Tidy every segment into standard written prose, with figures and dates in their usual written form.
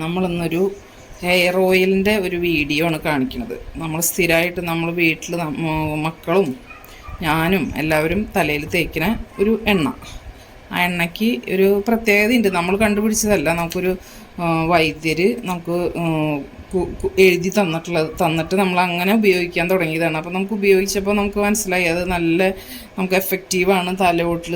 നമ്മളിന്നൊരു hair ഓയിലിൻ്റെ ഒരു video ആണ് കാണിക്കുന്നത്. നമ്മൾ സ്ഥിരമായിട്ട് നമ്മൾ വീട്ടിൽ മക്കളും ഞാനും എല്ലാവരും തലയിൽ തേക്കുന്ന ഒരു എണ്ണ. ആ എണ്ണയ്ക്ക് ഒരു പ്രത്യേകതയുണ്ട്. നമ്മൾ കണ്ടുപിടിച്ചതല്ല, നമുക്കൊരു വൈദ്യർ നമുക്ക് എഴുതി തന്നിട്ട് നമ്മൾ അങ്ങനെ ഉപയോഗിക്കാൻ തുടങ്ങിയതാണ്. അപ്പോൾ നമുക്ക് ഉപയോഗിച്ചപ്പോൾ നമുക്ക് മനസ്സിലായി അത് നല്ല നമുക്ക് എഫക്റ്റീവാണ്. തലയോട്ടിൽ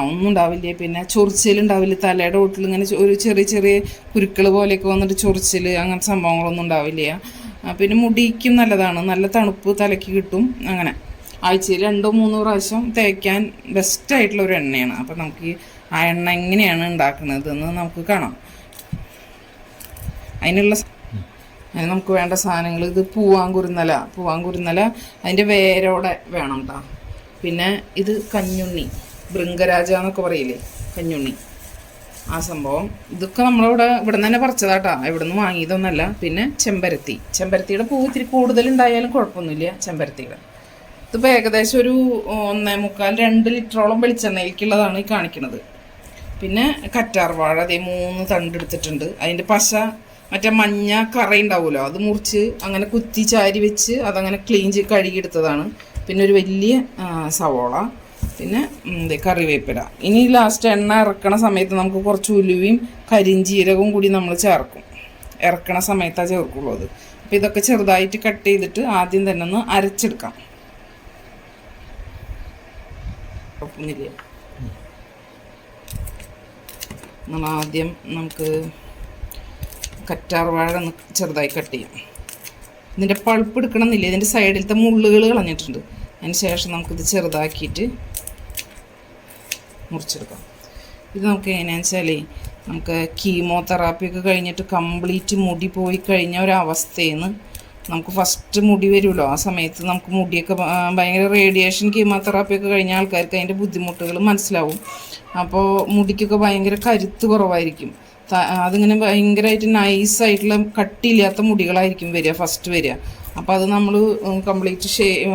ഒന്നും ഉണ്ടാവില്ല, പിന്നെ ചൊറിച്ചിലുണ്ടാവില്ല. തലയുടെ ഓട്ടിൽ ഇങ്ങനെ ഒരു ചെറിയ ചെറിയ കുരുക്കൾ പോലെയൊക്കെ വന്നിട്ട് ചൊറിച്ചിൽ അങ്ങനത്തെ സംഭവങ്ങളൊന്നും ഉണ്ടാവില്ല. പിന്നെ മുടിക്കും നല്ലതാണ്, നല്ല തണുപ്പ് തലയ്ക്ക് കിട്ടും. അങ്ങനെ ആഴ്ചയിൽ 2-3 പ്രാവശ്യം തേക്കാൻ ബെസ്റ്റായിട്ടുള്ളൊരു എണ്ണയാണ്. അപ്പോൾ നമുക്ക് ആ എണ്ണ എങ്ങനെയാണ് ഉണ്ടാക്കുന്നതെന്ന് നമുക്ക് കാണാം. അതിന് നമുക്ക് വേണ്ട സാധനങ്ങൾ, ഇത് പൂവാങ്കുരുന്നല അതിൻ്റെ വേരോടെ വേണം കേട്ടോ. പിന്നെ ഇത് കഞ്ഞുണ്ണി, ഭൃംഗരാജ എന്നൊക്കെ പറയില്ലേ, കഞ്ഞുണ്ണി, ആ സംഭവം. ഇതൊക്കെ നമ്മളിവിടെ നിന്ന് തന്നെ പറിച്ചതാട്ടോ, ഇവിടെ നിന്ന് വാങ്ങിയതൊന്നല്ല. പിന്നെ ചെമ്പരത്തിയുടെ പൂവ് ഇത്തിരി കൂടുതലുണ്ടായാലും കുഴപ്പമൊന്നുമില്ല. ചെമ്പരത്തിയുടെ ഇതിപ്പോൾ ഏകദേശം ഒരു 1.25-2 ലിറ്ററോളം വെളിച്ചെണ്ണയിലേക്കുള്ളതാണ് ഈ കാണിക്കുന്നത്. പിന്നെ കറ്റാർവാഴ അതേ 3 തണ്ട് എടുത്തിട്ടുണ്ട്. അതിൻ്റെ പശ മറ്റേ മഞ്ഞ കറ ഉണ്ടാവുമല്ലോ, അത് മുറിച്ച് അങ്ങനെ കുത്തി ചാരി വെച്ച് അതങ്ങനെ ക്ലീൻ ചെയ്ത് കഴുകിയെടുത്തതാണ്. പിന്നെ ഒരു വലിയ സവോള, പിന്നെ കറിവേപ്പില. ഇനി ലാസ്റ്റ് എണ്ണ ഇറക്കണ സമയത്ത് നമുക്ക് കുറച്ച് ഉലുവയും കരിഞ്ചീരകവും കൂടി നമ്മൾ ചേർക്കും. ഇറക്കണ സമയത്താണ് ചേർക്കുള്ളൂ അത്. അപ്പോൾ ഇതൊക്കെ ചെറുതായിട്ട് കട്ട് ചെയ്തിട്ട് ആദ്യം തന്നെ ഒന്ന് അരച്ചെടുക്കാം. ആദ്യം നമുക്ക് കറ്റാർവാഴ ഒന്ന് ചെറുതായി കട്ട് ചെയ്യാം. ഇതിൻ്റെ പൾപ്പ് എടുക്കണമെന്നില്ല, ഇതിൻ്റെ സൈഡിലത്തെ മുള്ളുകൾ കളഞ്ഞിട്ടുണ്ട്. അതിന് ശേഷം നമുക്കിത് ചെറുതാക്കിയിട്ട് മുറിച്ചെടുക്കാം. ഇത് നമുക്ക് എങ്ങനെയാണെന്ന് വെച്ചാൽ നമുക്ക് കീമോതെറാപ്പിയൊക്കെ കഴിഞ്ഞിട്ട് കംപ്ലീറ്റ് മുടി പോയി കഴിഞ്ഞ ഒരവസ്ഥയിൽ നിന്ന് നമുക്ക് ഫസ്റ്റ് മുടി വരുമല്ലോ, ആ സമയത്ത് നമുക്ക് മുടിയൊക്കെ ഭയങ്കര റേഡിയേഷൻ കീമോതെറാപ്പിയൊക്കെ കഴിഞ്ഞ ആൾക്കാർക്ക് അതിൻ്റെ ബുദ്ധിമുട്ടുകൾ മനസ്സിലാവും. അപ്പോൾ മുടിക്കൊക്കെ ഭയങ്കര കരുത്ത് കുറവായിരിക്കും. അതിങ്ങനെ ഭയങ്കരമായിട്ട് നൈസായിട്ടുള്ള കട്ടിയില്ലാത്ത മുടികളായിരിക്കും ഫസ്റ്റ് വരിക. അപ്പോൾ അത് നമ്മൾ കംപ്ലീറ്റ്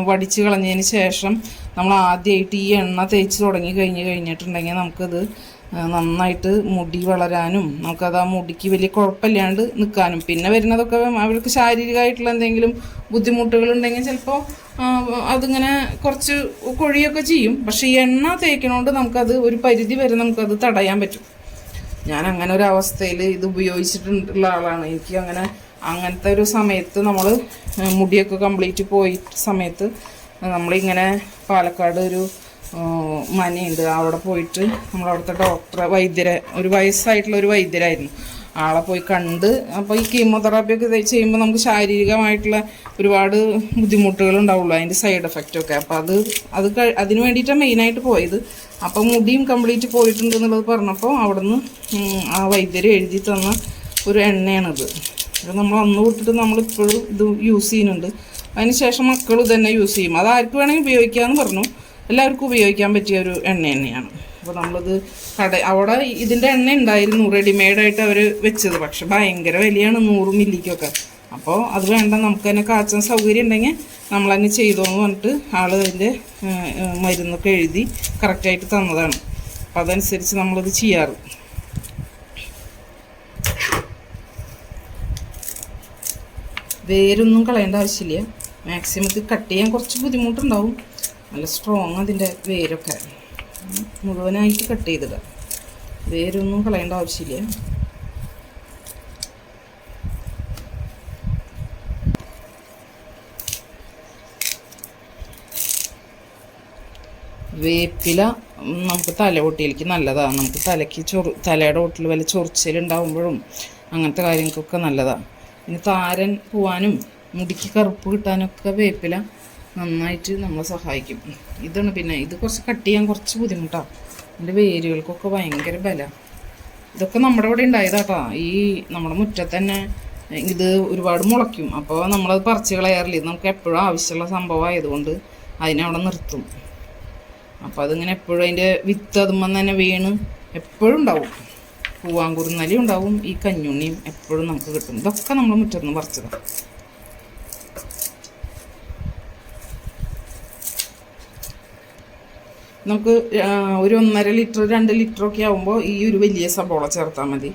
വടിച്ച് കളഞ്ഞതിന് ശേഷം നമ്മൾ ആദ്യമായിട്ട് ഈ എണ്ണ തേച്ച് കഴിഞ്ഞിട്ടുണ്ടെങ്കിൽ നമുക്കത് നന്നായിട്ട് മുടി വളരാനും നമുക്കത് ആ മുടിക്ക് വലിയ കുഴപ്പമില്ലാണ്ട് നിൽക്കാനും. പിന്നെ വരുന്നതൊക്കെ അവർക്ക് ശാരീരികമായിട്ടുള്ള എന്തെങ്കിലും ബുദ്ധിമുട്ടുകളുണ്ടെങ്കിൽ ചിലപ്പോൾ അതിങ്ങനെ കുറച്ച് കൊഴിയൊക്കെ ചെയ്യും. പക്ഷേ ഈ എണ്ണ തേക്കണോണ്ട് നമുക്കത് ഒരു പരിധി വരെ നമുക്കത് തടയാൻ പറ്റും. ഞാൻ അങ്ങനെ ഒരു അവസ്ഥയിൽ ഇത് ഉപയോഗിച്ചിട്ടുള്ള ആളാണ്. എനിക്ക് അങ്ങനത്തെ ഒരു സമയത്ത് നമ്മൾ മുടിയൊക്കെ കംപ്ലീറ്റ് പോയ സമയത്ത് നമ്മളിങ്ങനെ പാലക്കാട് ഒരു മനയുണ്ട്, അവിടെ പോയിട്ട് നമ്മളവിടുത്തെ ഒരു വയസ്സായിട്ടുള്ള ഒരു വൈദ്യരായിരുന്നു, ആളെ പോയി കണ്ട്. അപ്പോൾ ഈ കീമോതെറാപ്പിയൊക്കെ ചെയ്യുമ്പോൾ നമുക്ക് ശാരീരികമായിട്ടുള്ള ഒരുപാട് ബുദ്ധിമുട്ടുകൾ ഉണ്ടാവുള്ളൂ, അതിൻ്റെ സൈഡ് എഫക്റ്റൊക്കെ. അപ്പോൾ അതിന് വേണ്ടിയിട്ടാണ് മെയിനായിട്ട് പോയത്. അപ്പോൾ മുടിയും കംപ്ലീറ്റ് പോയിട്ടുണ്ട് എന്നുള്ളത് പറഞ്ഞപ്പോൾ അവിടെ നിന്ന് ആ വൈദ്യർ എഴുതി തന്ന ഒരു എണ്ണയാണിത്. ഇത് നമ്മൾ അന്ന് തൊട്ടിട്ട് നമ്മളിപ്പോഴും ഇത് യൂസ് ചെയ്യുന്നുണ്ട്. അതിന് ശേഷം മക്കളും ഇതന്നെ യൂസ് ചെയ്യും. അത് ആർക്ക് വേണമെങ്കിൽ ഉപയോഗിക്കാമെന്ന് പറഞ്ഞു. എല്ലാവർക്കും ഉപയോഗിക്കാൻ പറ്റിയ ഒരു എണ്ണ തന്നെയാണ്. അപ്പോൾ നമ്മളിത് അവിടെ ഇതിൻ്റെ എണ്ണ ഉണ്ടായിരുന്നു റെഡിമെയ്ഡായിട്ട് അവർ വെച്ചത്. പക്ഷെ ഭയങ്കര വിലയാണ് 100 മില്ലിക്കൊക്കെ. അപ്പോൾ അത് വേണ്ട, നമുക്ക് തന്നെ കാച്ചാൻ സൗകര്യം ഉണ്ടെങ്കിൽ നമ്മൾ തന്നെ ചെയ്തോന്ന് പറഞ്ഞിട്ട് ആൾ അതിൻ്റെ മരുന്നൊക്കെ എഴുതി കറക്റ്റായിട്ട് തന്നതാണ്. അപ്പോൾ അതനുസരിച്ച് നമ്മളിത് ചെയ്യാറ്. വേരൊന്നും കളയേണ്ട ആവശ്യമില്ല. മാക്സിമം ഇത് കട്ട് ചെയ്യാൻ കുറച്ച് ബുദ്ധിമുട്ടുണ്ടാവും, നല്ല സ്ട്രോങ് അതിൻ്റെ വേരൊക്കെ. മുഴുവനായിട്ട് കട്ട് ചെയ്തിടുക, വേരൊന്നും കളയേണ്ട ആവശ്യമില്ല. വേപ്പില നമുക്ക് തലയോട്ടിയിലേക്ക് നല്ലതാണ്. നമുക്ക് തലയുടെ ഓട്ടിൽ വല്ല ചൊറിച്ചിലുണ്ടാകുമ്പോഴും അങ്ങനത്തെ കാര്യങ്ങൾക്കൊക്കെ നല്ലതാണ്. പിന്നെ താരൻ പോവാനും മുടിക്ക് കറുപ്പ് കിട്ടാനൊക്കെ വേപ്പില നന്നായിട്ട് നമ്മളെ സഹായിക്കും. ഇതാണ്. പിന്നെ ഇത് കുറച്ച് കട്ട് ചെയ്യാൻ കുറച്ച് ബുദ്ധിമുട്ടാണ്, അതിൻ്റെ വേരുകൾക്കൊക്കെ ഭയങ്കര ബലം. ഇതൊക്കെ നമ്മുടെ ഇവിടെ ഉണ്ടായതാട്ടോ. ഈ നമ്മുടെ മുറ്റത്ത് തന്നെ ഇത് ഒരുപാട് മുളയ്ക്കും. അപ്പോൾ നമ്മളത് പറിച്ച് കളയാറില്ല. നമുക്ക് എപ്പോഴും ആവശ്യമുള്ള സംഭവം ആയതുകൊണ്ട് അതിനവിടെ നിർത്തും. അപ്പോൾ അതിങ്ങനെ എപ്പോഴും അതിൻ്റെ വിത്ത് അതുമ്പോൾ തന്നെ വീണ് എപ്പോഴും ഉണ്ടാവും. പൂവാങ്കുരുന്നലയും ഉണ്ടാവും, ഈ കഞ്ഞുണ്ണിയും എപ്പോഴും നമുക്ക് കിട്ടും. ഇതൊക്കെ നമ്മൾ മുറ്റത്ത് നിന്ന് പറിച്ചതാണ്. നമുക്ക് ഒരു 1.5 ലിറ്റർ 2 ലിറ്ററൊക്കെ ആകുമ്പോൾ ഈ ഒരു വലിയ സബോള ചേർത്താൽ മതി.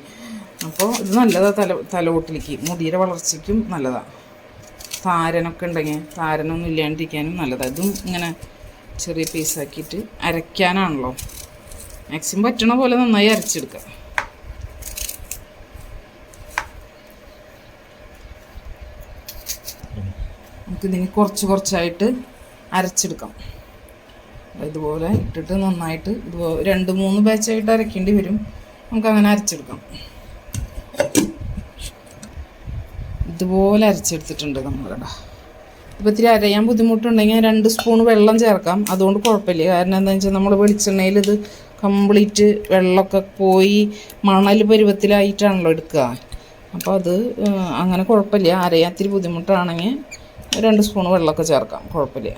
അപ്പോൾ ഇത് നല്ലതാണ്, തലയോട്ടിലേക്ക് മുടിയുടെ വളർച്ചയ്ക്കും നല്ലതാണ്. താരനൊക്കെ ഉണ്ടെങ്കിൽ താരനൊന്നും ഇല്ലാണ്ടിരിക്കാനും നല്ലതാണ്. ഇതും ഇങ്ങനെ ചെറിയ പീസാക്കിയിട്ട് അരയ്ക്കാനാണല്ലോ, മാക്സിമം പറ്റണ പോലെ നന്നായി അരച്ചെടുക്കുക. നമുക്കിതിന് കുറച്ചായിട്ട് അരച്ചെടുക്കാം. ഇതുപോലെ ഇട്ടിട്ട് നന്നായിട്ട് ഇതുപോലെ 2-3 ബാച്ചായിട്ട് അരയ്ക്കേണ്ടി വരും. നമുക്കങ്ങനെ അരച്ചെടുക്കാം. ഇതുപോലെ അരച്ചെടുത്തിട്ടുണ്ട് നമ്മളിവിടെ. ഇപ്പോൾ ഇത്തിരി അരയാൻ ബുദ്ധിമുട്ടുണ്ടെങ്കിൽ 2 സ്പൂൺ വെള്ളം ചേർക്കാം. അതുകൊണ്ട് കുഴപ്പമില്ല. കാരണം എന്താണെന്ന് വെച്ചാൽ നമ്മൾ വെളിച്ചെണ്ണയിൽ ഇത് കംപ്ലീറ്റ് വെള്ളമൊക്കെ പോയി മണൽ പരുവത്തിലായിട്ടാണല്ലോ എടുക്കുക. അപ്പോൾ അത് അങ്ങനെ കുഴപ്പമില്ല. അരയാൻ ഇത്തിരി ബുദ്ധിമുട്ടാണെങ്കിൽ 2 സ്പൂൺ വെള്ളമൊക്കെ ചേർക്കാം, കുഴപ്പമില്ല.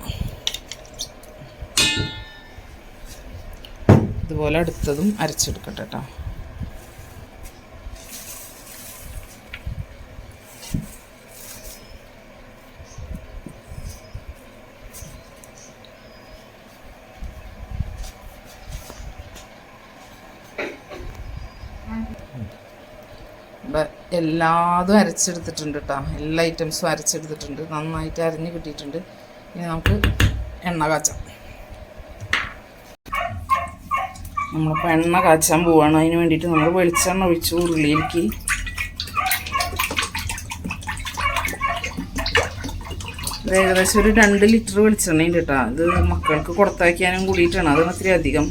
ഇതുപോലെ അടുത്തതും അരച്ചെടുക്കട്ടെ കേട്ടോ. എല്ലാതും അരച്ചെടുത്തിട്ടുണ്ട് കേട്ടോ. എല്ലാ ഐറ്റംസും അരച്ചെടുത്തിട്ടുണ്ട്. നന്നായിട്ട് അരിഞ്ഞ് കിട്ടിയിട്ടുണ്ട്. ഇനി നമുക്ക് എണ്ണ കാച്ചാം. നമ്മളിപ്പോൾ എണ്ണ കാച്ചാൻ പോവുകയാണ്. അതിന് വേണ്ടിയിട്ട് നമ്മൾ വെളിച്ചെണ്ണ ഒഴിച്ച് ഉരുളിയിലേക്ക് ഏകദേശം ഒരു 2 ലിറ്റർ വെളിച്ചെണ്ണയുണ്ട് കേട്ടോ. ഇത് മക്കൾക്ക് കൊടുത്തയക്കാനും കൂടിയിട്ടാണ് അത് അത്ര അധികം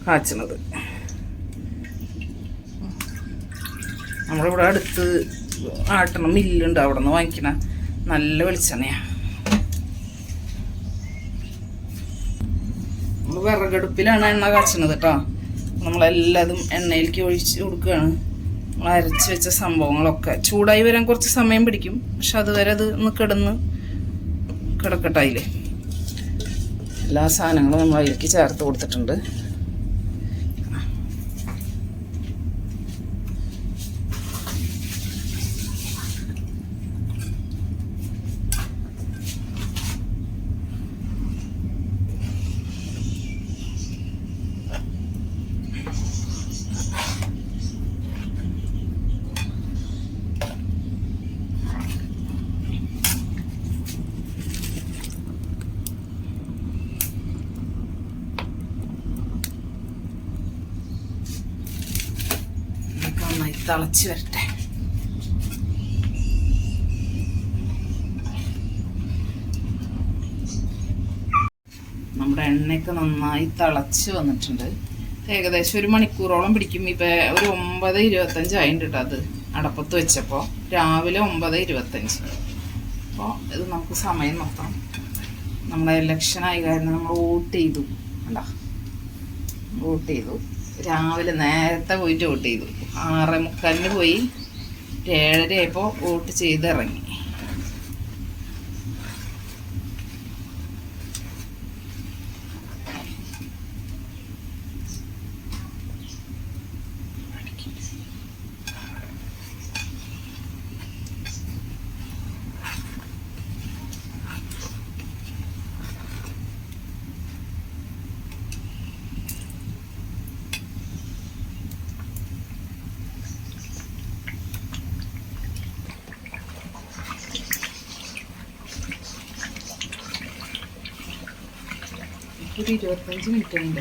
കാച്ചണത്. നമ്മളിവിടെ അടുത്ത് ആട്ടണ മില്ലുണ്ട്, അവിടെ നിന്ന് വാങ്ങിക്കണ നല്ല വെളിച്ചെണ്ണയാണ്. നമ്മൾ വിറകടുപ്പിലാണ് എണ്ണ കാച്ചണത് കേട്ടോ. നമ്മളെല്ലാതും എണ്ണയിലേക്ക് ഒഴിച്ച് കൊടുക്കുകയാണ്. നമ്മൾ അരച്ച് വെച്ച സംഭവങ്ങളൊക്കെ ചൂടായി വരാൻ കുറച്ച് സമയം പിടിക്കും. പക്ഷെ അതുവരെ അത് ഒന്ന് കിടക്കട്ടെ. അതിൽ എല്ലാ സാധനങ്ങളും നമ്മൾ അതിലേക്ക് ചേർത്ത് കൊടുത്തിട്ടുണ്ട്. നന്നായി തിളച്ച് വരട്ടെ. നമ്മുടെ എണ്ണയൊക്കെ നന്നായി തിളച്ച് വന്നിട്ടുണ്ട്. ഏകദേശം 1 മണിക്കൂറോളം പിടിക്കും. ഇപ്പം ഒരു 9:25 ആയിട്ടുണ്ട് കേട്ടോ. അത് അടപ്പത്ത് വെച്ചപ്പോൾ രാവിലെ 9:25. അപ്പോൾ ഇത് നമുക്ക് സമയം നോക്കാം. നമ്മുടെ ഇലക്ഷനായി കാരണം നമ്മൾ വോട്ട് ചെയ്തു. വോട്ട് ചെയ്തു. രാവിലെ നേരത്തെ പോയിട്ട് വോട്ട് ചെയ്തു. 6:45 പോയി 7:30 ആയപ്പോൾ വോട്ട് ചെയ്തിറങ്ങി. ഒരു 25 മിനിറ്റ് ഉണ്ട്.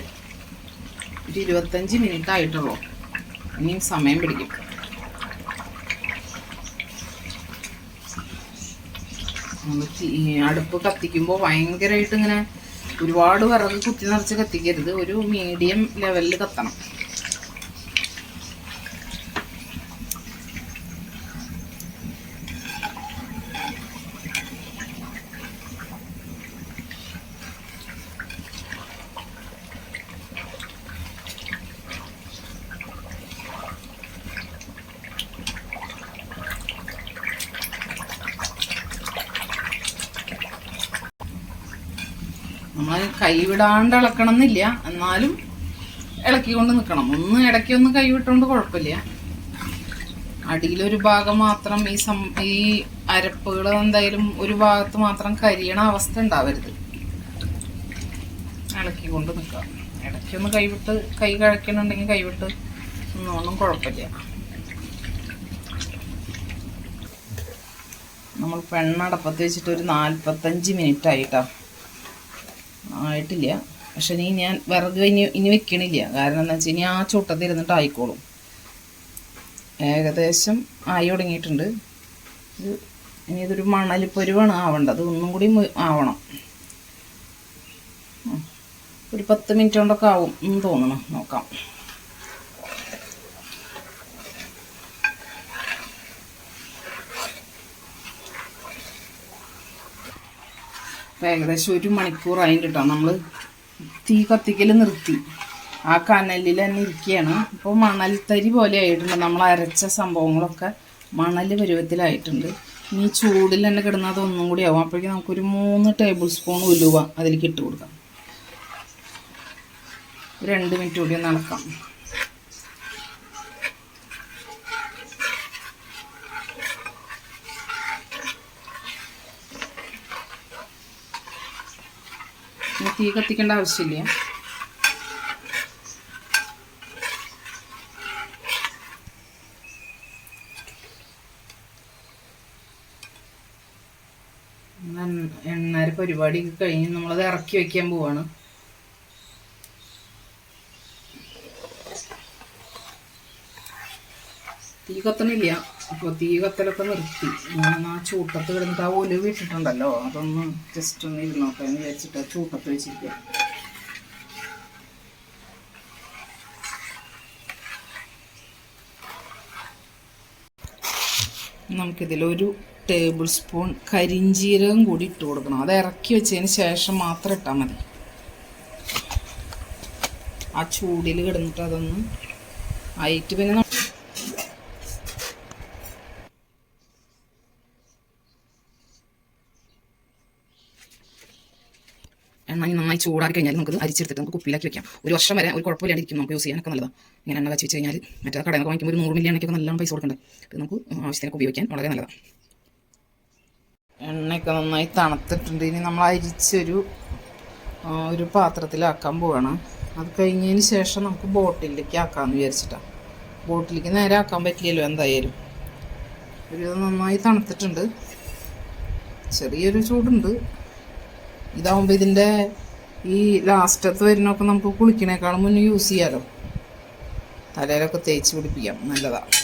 ഒരു 25 മിനിറ്റ് ആയിട്ടുള്ളൂ. ഇനിയും സമയം പിടിക്കും. അടുപ്പ് കത്തിക്കുമ്പോൾ ഭയങ്കരമായിട്ട് ഇങ്ങനെ ഒരുപാട് വിറക് കുത്തി നിറച്ച് കത്തിക്കരുത്. ഒരു മീഡിയം ലെവലിൽ കത്തണം. നമ്മൾ കൈവിടാണ്ട് ഇളക്കണം എന്നില്ല, എന്നാലും ഇളക്കിക്കൊണ്ട് നിൽക്കണം. ഇടയ്ക്കൊന്ന് കൈവിട്ടുകൊണ്ട് കുഴപ്പമില്ല. അടിയിലൊരു ഭാഗം മാത്രം ഈ അരപ്പുകൾ എന്തായാലും ഒരു ഭാഗത്ത് മാത്രം കരിയണ അവസ്ഥ ഉണ്ടാവരുത്. ഇളക്കിക്കൊണ്ട് നിൽക്കുക. ഇടയ്ക്കൊന്ന് കൈ കഴിക്കണമെന്നുണ്ടെങ്കിൽ കൈവിട്ട് നിന്നോണ്ടും കുഴപ്പമില്ല. നമ്മൾ പെണ്ണടപ്പത്ത് വെച്ചിട്ട് ഒരു 45 മിനിറ്റ് ആയിട്ടാ, ആയിട്ടില്ല. പക്ഷെ ഞാൻ വിറക് ഇനി വെക്കണില്ല. കാരണം എന്താ വെച്ചാൽ ഇനി ആ ചുട്ടത്തിരുന്നിട്ട് ആയിക്കോളും. ഏകദേശം ആയി തുടങ്ങിയിട്ടുണ്ട്. ഇനി ഇതൊരു മണലിപ്പൊരുവാണ് ആവേണ്ടത്, ഒന്നും കൂടി ആവണം. ഒരു 10 മിനിറ്റ് കൊണ്ടൊക്കെ ആവും എന്ന് തോന്നണം. നോക്കാം. ഏകദേശം 1 മണിക്കൂറായി കേട്ടോ. നമ്മൾ തീ കത്തിക്കൽ നിർത്തി, ആ കനലിൽ തന്നെ ഇരിക്കുകയാണ്. ഇപ്പോൾ മണൽത്തരി പോലെ ആയിട്ടുണ്ട്. നമ്മൾ അരച്ച സംഭവങ്ങളൊക്കെ മണൽ പരുവത്തിലായിട്ടുണ്ട്. ഇനി ചൂടിൽ തന്നെ കിടന്നാൽ അതൊന്നും കൂടി ആവും. അപ്പോഴേക്കും നമുക്കൊരു 3 ടേബിൾ സ്പൂൺ ഉലുവ അതിലേക്ക് ഇട്ട് കൊടുക്കാം. 2 മിനിറ്റ് കൂടി ഒന്ന് ഇളക്കാം. തീ കത്തിക്കേണ്ട ആവശ്യമില്ല. എണ്ണ പരിപാടി കഴിഞ്ഞ് നമ്മളത് ഇറക്കി വയ്ക്കാൻ പോവാണ്. തീ കത്തണില്ല. അപ്പോൾ തീ കത്തലൊക്കെ നിർത്തി. ഞാൻ ആ ചൂട്ടത്ത് കിടന്നിട്ട് ആ ഒലിവ് ഇട്ടിട്ടുണ്ടല്ലോ, അതൊന്ന് ജസ്റ്റ് ഒന്ന് ഇരുന്നോട്ടെ എന്ന് വിചാരിച്ചിട്ട് ആ ചൂട്ടത്ത് വെച്ചിരിക്കുക. നമുക്കിതിലൊരു ടേബിൾ സ്പൂൺ കരിഞ്ജീരകം കൂടി ഇട്ട് കൊടുക്കണം. അത് ഇറക്കി വെച്ചതിന് ശേഷം മാത്രം ഇട്ടാൽ മതി. ആ ചൂടിൽ കിടന്നിട്ട് അതൊന്ന് ആയിട്ട് പിന്നെ എണ്ണ നന്നായി ചൂടാക്കി കഴിഞ്ഞാൽ നമുക്കത് അരിച്ചെടുത്തിട്ട് നമുക്ക് കുപ്പിയിലാക്കി വെക്കാം. 1 വർഷം വരെ ഒരു കുഴപ്പമില്ലാണ്ടിരിക്കും. നമുക്ക് യൂസ് ചെയ്യാനൊക്കെ നല്ലതാണ്. ഇങ്ങനെ എണ്ണ വെച്ച് കഴിഞ്ഞാൽ മറ്റേ കടയിൽ വാങ്ങിക്കുമ്പോൾ ഒരു 100 മില്ലി എണ്ണയ്ക്കൊക്കെ നല്ലോണം പൈസ കൊടുക്കണ്ടേ. ഇത് നമുക്ക് ആവശ്യത്തിനൊക്കെ ഉപയോഗിക്കാൻ വളരെ നല്ലതാണ്. എണ്ണയൊക്കെ നന്നായി തണുത്തിട്ടുണ്ട്. ഇനി നമ്മൾ ഒരു പാത്രത്തിലാക്കാൻ പോവാണ്. അത് കഴിഞ്ഞതിന് ശേഷം നമുക്ക് ബോട്ടിലേക്ക് ആക്കാമെന്ന് വിചാരിച്ചിട്ടാണ്. ബോട്ടിലേക്ക് നേരെ ആക്കാൻ പറ്റില്ലല്ലോ എന്തായാലും. ഒരു നന്നായി തണുത്തിട്ടുണ്ട്, ചെറിയൊരു ചൂടുണ്ട്. ഇതാവുമ്പോൾ ഇതിൻ്റെ ഈ ലാസ്റ്റത്ത് വരുന്നൊക്കെ നമുക്ക് കുളിക്കണേക്കാളും മുന്നേ യൂസ് ചെയ്യാമല്ലോ. തലയിലൊക്കെ തേച്ച് പിടിപ്പിക്കാം, നല്ലതാണ്.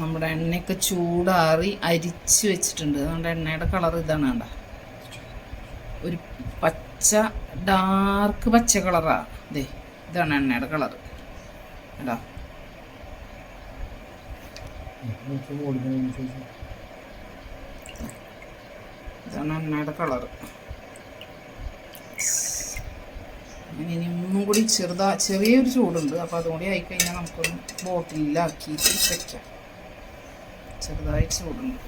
നമ്മുടെ എണ്ണയൊക്കെ ചൂടാറി അരിച്ച് വെച്ചിട്ടുണ്ട്. അതുകൊണ്ട് എണ്ണയുടെ കളർ ഇതാണ്. വേണ്ട ഒരു പച്ച, ഡാർക്ക് പച്ച കളറാണ്. ഇതാണ് എണ്ണയുടെ കളർ. കേട്ടോ, ഇതാണ് എണ്ണയുടെ കളർ. ഇനി ഒന്നും കൂടി ചെറിയൊരു ചൂടുണ്ട്. അപ്പോൾ അതും കൂടി ആയിക്കഴിഞ്ഞാൽ നമുക്കൊന്ന് ബോട്ടിലാക്കിയിട്ട് വെക്കാം. ചെറുതായി ചൂടുണ്ട്.